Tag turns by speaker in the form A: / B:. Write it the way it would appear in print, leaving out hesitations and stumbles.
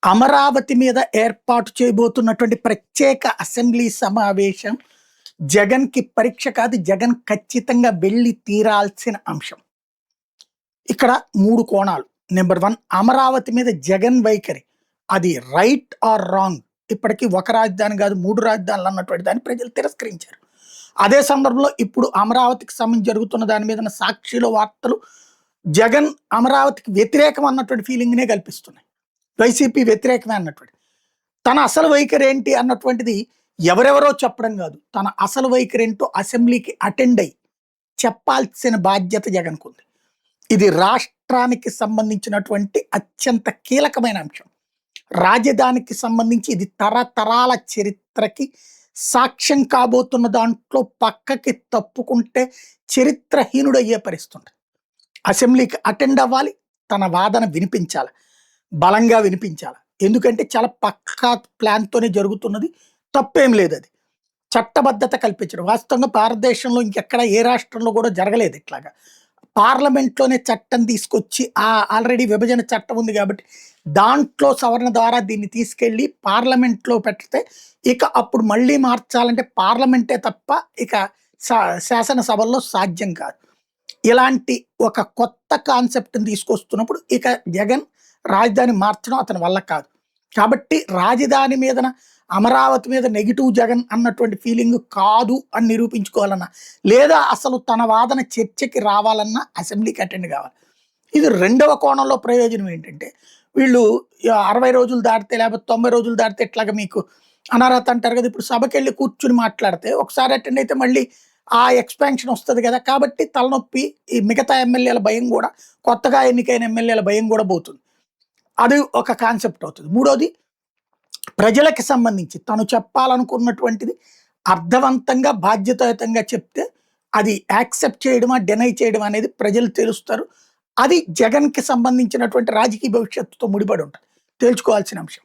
A: అమరావతి మీద ఏర్పాటు చేయబోతున్నటువంటి ప్రత్యేక అసెంబ్లీ సమావేశం జగన్‌కి పరీక్ష కాదు. జగన్ ఖచ్చితంగా వెళ్లి తీరాల్సిన అంశం. ఇక్కడ 3 కోణాలు. నంబర్ 1 అమరావతి మీద జగన్ వైఖరి. అది రైట్ ఆర్ రాంగ్? ఇప్పటికి ఒక రాజధాని కాదు 3 రాజధానులు అన్నటువంటి దాన్ని ప్రజలు తిరస్కరించారు. అదే సందర్భంలో ఇప్పుడు అమరావతికి సంబంధించి జరుగుతున్న దాని మీద సాక్షిలో వార్తలు జగన్ అమరావతికి వ్యతిరేకం అన్నటువంటి ఫీలింగ్‌నే కల్పిస్తున్నాయి. వైసీపీ వ్యతిరేకమే అన్నటువంటి. తన అసలు వైఖరి ఏంటి అన్నటువంటిది ఎవరెవరో చెప్పడం కాదు. తన అసలు వైఖరి ఏంటో అసెంబ్లీకి అటెండ్ అయ్యి చెప్పాల్సిన బాధ్యత జగన్‌కుంది. ఇది రాష్ట్రానికి సంబంధించినటువంటి అత్యంత కీలకమైన అంశం. రాజధానికి సంబంధించి ఇది తరతరాల చరిత్రకి సాక్ష్యం కాబోతున్న దాంట్లో పక్కకి తప్పుకుంటే చరిత్రహీనుడయ్యే పరిస్థితి ఉంటుంది. అసెంబ్లీకి అటెండ్ అవ్వాలి, తన వాదన వినిపించాలి, బలంగా వినిపించాలి. ఎందుకంటే చాలా పక్కా ప్లాన్‌తోనే జరుగుతున్నది. తప్పేం లేదు అది. చట్టబద్ధత కల్పించడం. వాస్తవంగా భారతదేశంలో ఇంకెక్కడ ఏ రాష్ట్రంలో కూడా జరగలేదు ఇట్లాగా. పార్లమెంట్‌లోనే చట్టం తీసుకొచ్చి ఆల్రెడీ విభజన చట్టం ఉంది కాబట్టి దాంట్లో సవరణ ద్వారా దీన్ని తీసుకెళ్ళి పార్లమెంట్‌లో పెడితే ఇక అప్పుడు మళ్ళీ మార్చాలంటే పార్లమెంటే తప్ప ఇక శాసనసభల్లో సాధ్యం కాదు. ఇలాంటి ఒక కొత్త కాన్సెప్ట్‌ని తీసుకొస్తున్నప్పుడు ఇక జగన్ రాజధాని మార్చడం అతని వల్ల కాదు. కాబట్టి రాజధాని మీదన అమరావతి మీద నెగిటివ్ జగన్ అన్నటువంటి ఫీలింగ్ కాదు అని నిరూపించుకోవాలన్నా, లేదా అసలు తన వాదన చర్చకి రావాలన్నా అసెంబ్లీకి అటెండ్ కావాలి. ఇది రెండవ కోణంలో ప్రయోజనం ఏంటంటే వీళ్ళు 60 రోజులు దాటితే లేకపోతే 90 రోజులు దాటితే ఇట్లాగా మీకు అనర్హత అంటారు కదా. ఇప్పుడు సభకెళ్ళి కూర్చుని మాట్లాడితే ఒకసారి అటెండ్ అయితే మళ్ళీ ఆ ఎక్స్పాన్షన్ వస్తుంది కదా. కాబట్టి తలనొప్పి ఈ మిగతా ఎమ్మెల్యేల భయం కూడా, కొత్తగా ఎన్నికైన ఎమ్మెల్యేల భయం కూడా పోతుంది. అది ఒక కాన్సెప్ట్ అవుతుంది. మూడోది ప్రజలకి సంబంధించి తను చెప్పాలనుకున్నటువంటిది అర్థవంతంగా బాధ్యతాయుతంగా చెప్తే అది యాక్సెప్ట్ చేయడమా డినై చేయడం అనేది ప్రజలు తెలుస్తారు. అది జగన్‌కి సంబంధించినటువంటి రాజకీయ భవిష్యత్తుతో ముడిపడి ఉంటుంది. తేల్చుకోవాల్సిన అంశం.